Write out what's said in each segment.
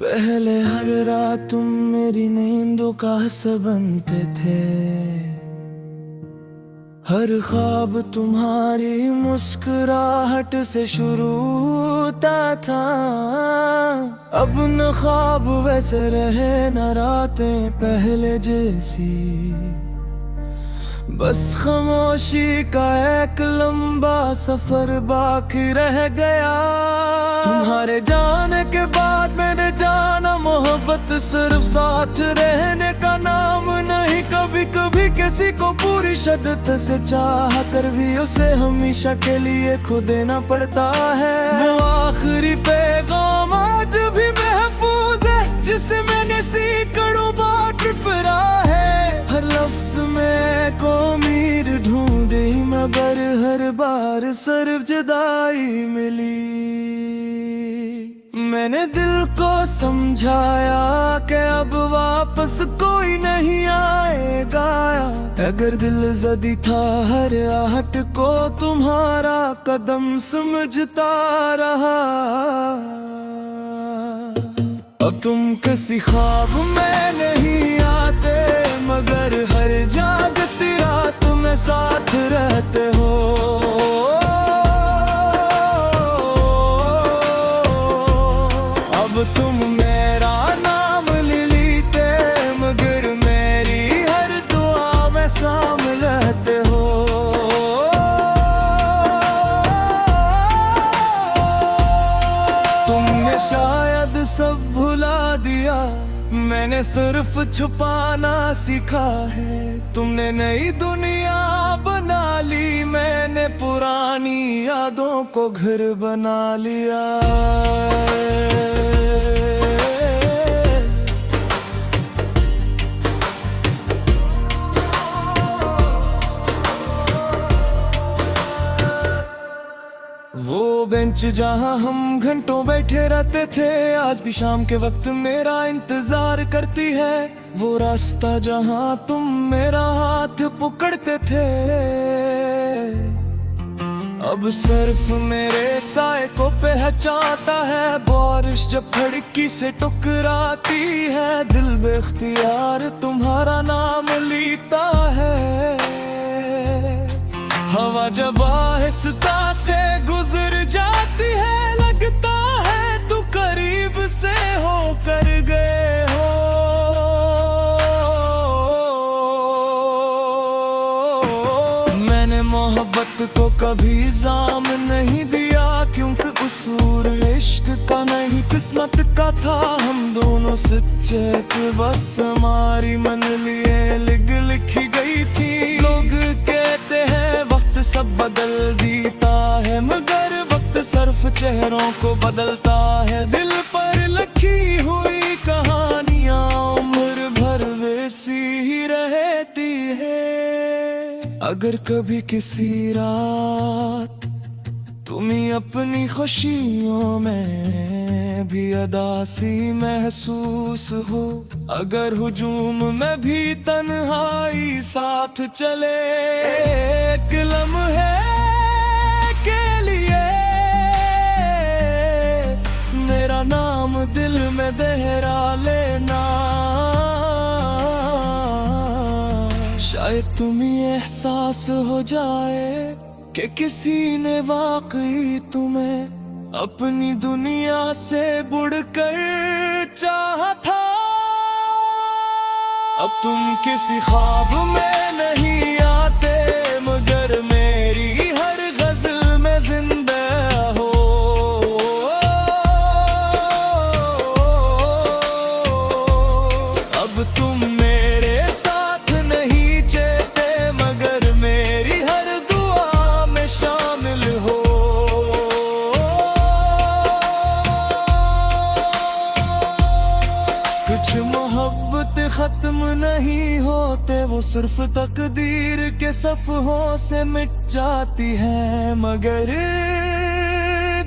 पहले हर रात तुम मेरी नींदों का हिस्सा बनते थे। हर ख्वाब तुम्हारी मुस्कुराहट से शुरू होता था। अब न ख्वाब वैसे रहे न रातें पहले जैसी, बस खामोशी का एक लंबा सफर बाकी रह गया। तुम्हारे जाने के बाद मैंने जाना मोहब्बत सिर्फ साथ रहने का नाम नहीं। कभी कभी किसी को पूरी शिद्दत से चाह कर भी उसे हमेशा के लिए खो देना पड़ता है। वो आखिरी पैगाम आज भी महफूज है जिसे मैंने सैकड़ों बार ठुकरा है। हर लफ्ज में को उम्मीद ढूंढी मगर हर बार सिर्फ जुदाई मिली। मैंने दिल को समझाया कि अब वापस कोई नहीं आएगा। अगर दिल जदी था हर आहट को तुम्हारा कदम समझता रहा। अब तुम किसी ख्वाब में नहीं आते मगर हर जागती रात में साथ रहते हो। अब तुम मेरा नाम ले लेते मगर मेरी हर दुआ में शामिल रहते हो। तुमने शायद सब भुला दिया, मैंने सिर्फ छुपाना सीखा है। तुमने नई दुनिया बना ली, मैंने पुरानी यादों को घर बना लिया। वो बेंच जहां हम घंटों बैठे रहते थे आज भी शाम के वक्त मेरा इंतजार करती है। वो रास्ता जहां तुम मेरा हाथ पकड़ते थे अब सिर्फ मेरे साए को पहचानता है। बारिश जब खिड़की से टकराती है दिल बेख्तियार तुम्हारा नाम लेता है। हवा जब आहिस्ता से गुजर जाती है लगता है तू करीब से होकर गए हो। मैंने मोहब्बत को कभी जाम नहीं दिया क्योंकि कसूर इश्क का नहीं किस्मत का था। हम दोनों सच्चे थे बस हमारी मन लिए लिखी गई थी। लोग कहते हैं वक्त सब बदल देता है मगर वक्त सिर्फ चेहरों को बदलता है। दिल पर लिखी हुई कहानियां उम्र भर वैसी ही रहती है। अगर कभी किसी रात तुम्हें अपनी खुशियों में भी अदासी महसूस हो, अगर हुजूम में भी तन्हाई साथ चले एक लम्हे के लिए मेरा नाम दिल में दोहरा लेना। शायद तुम्हें एहसास हो जाए कि किसी ने वाकई तुम्हें अपनी दुनिया से बुड़कर चाहा था। अब तुम किसी ख्वाब में नहीं आते मगर मेरी हर गजल में जिंदा हो। अब तुम मेरे साथ नहीं चलते मगर मेरी हर दुआ में शामिल हो। कुछ मोहब्बत खत्म नहीं होते वो सिर्फ तकदीर के सफ़हों से मिट जाती है मगर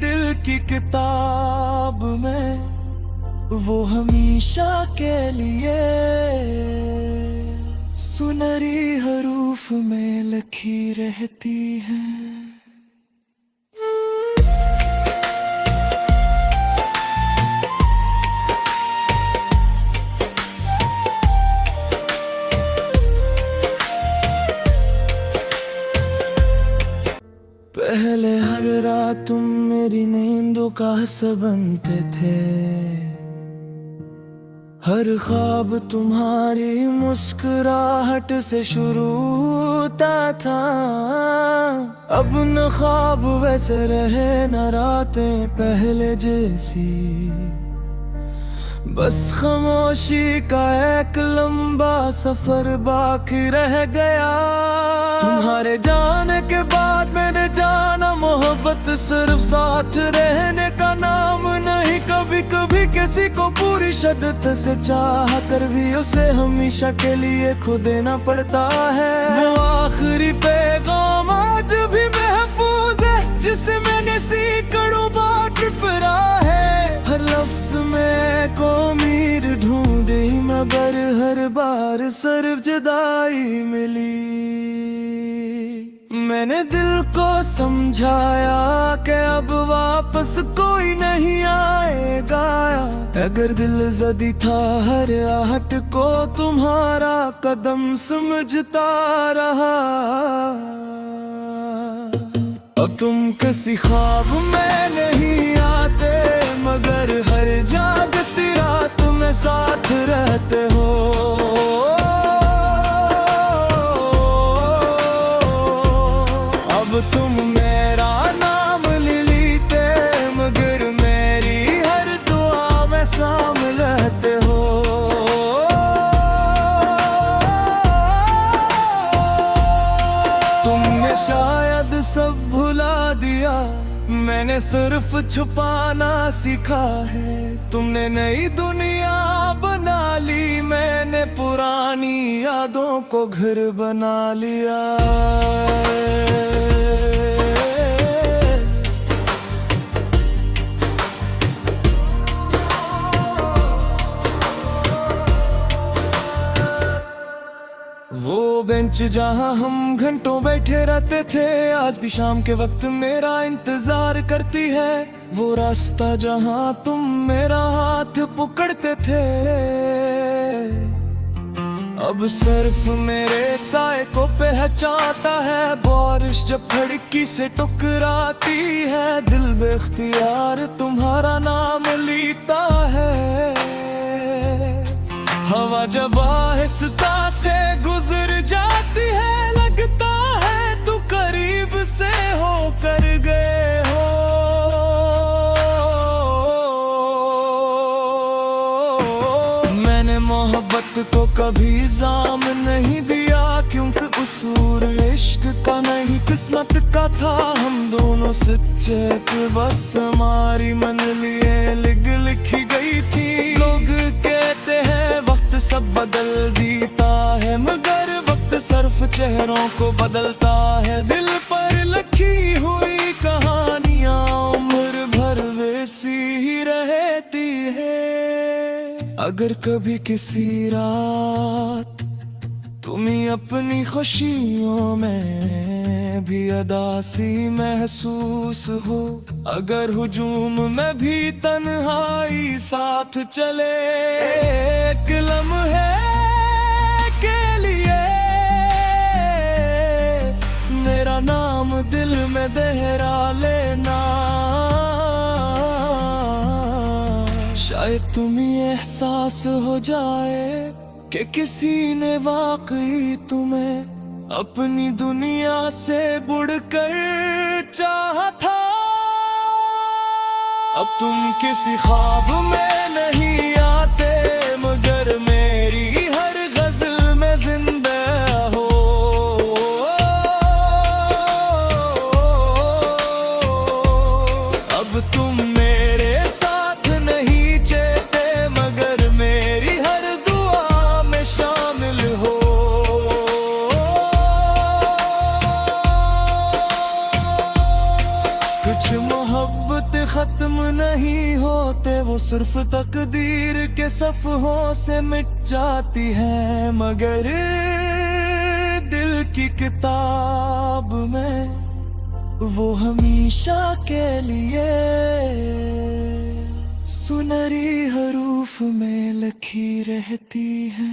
दिल की किताब में वो हमेशा के लिए सुनहरी हरूफ में लिखी रहती है। खामोखा से बनते थे। हर ख्वाब तुम्हारी मुस्कुराहट से शुरू होता था। अब न ख्वाब वैसे रहे न रातें पहले जैसी, बस खामोशी का एक लंबा सफर बाकी रह गया। तुम्हारे जाने के बाद मैंने जाना मोहब्बत सिर्फ साथ रहने का नाम नहीं। कभी कभी किसी को पूरी शिद्दत से चाह कर भी उसे हमेशा के लिए खो देना पड़ता है। वो आखिरी पैगाम आज भी महफूज है जिसे मैंने सैकड़ों बार ठुकरा है। हर लफ्ज में को उम्मीद ढूंढी मगर हर बार सिर्फ जुदाई मिली। मैंने दिल को समझाया कि अब वापस कोई नहीं आएगा। अगर दिल जदी था हर आहट को तुम्हारा कदम समझता रहा। अब तुम किसी ख्वाब में नहीं आते मगर हर जागती रात में साथ रहते हो। अब तुम मेरा नाम ले लेते मगर मेरी हर दुआ में शामिल रहते हो। तुमने शायद सब भुला दिया, मैंने सिर्फ छुपाना सीखा है। तुमने नई दुनिया बना ली, मैंने पुरानी यादों को घर बना लिया। वो बेंच जहां हम घंटों बैठे रहते थे आज भी शाम के वक्त मेरा इंतजार करती है। वो रास्ता जहां तुम मेरा हाथ पकड़ते थे अब सिर्फ मेरे साए को पहचानता है। बारिश जब खिड़की से टकराती है दिल बेख्तियार तुम्हारा नाम लेता है। हवा जब आहिस्ता से गुजर जाती है लगता है तू करीब से होकर गए हो। मैंने मोहब्बत को कभी इल्जाम नहीं दिया क्योंकि कसूर इश्क का नहीं किस्मत का था। हम दोनों सच्चे थे बस हमारी मन लिए लिखी गई थी। लोग कहते हैं वक्त सब बदल देता है मगर वक्त सिर्फ चेहरों को बदलता है। दिल पर लिखी हुई कहानियां उम्र भर वैसी ही रहती है। अगर कभी किसी रात तुम्हें अपनी खुशियों में भी अदासी महसूस हो, अगर हुजूम में भी तन्हाई साथ चले एक लम्हे के लिए मेरा नाम दिल में दोहरा लेना। शायद तुम्हें एहसास हो जाए कि किसी ने वाकई तुम्हें अपनी दुनिया से बुड़कर चाहा था। अब तुम किसी ख्वाब में नहीं आते मगर मेरी हर गजल में जिंदा हो। अब तुम मेरे साथ नहीं चलते मगर मेरी हर दुआ में शामिल हो। कुछ मोहब्बत खत्म नहीं होते वो सिर्फ तकदीर के सफ़हों से मिट जाती है मगर दिल की किताब में वो हमेशा के लिए सुनहरी हरूफ में लिखी रहती है।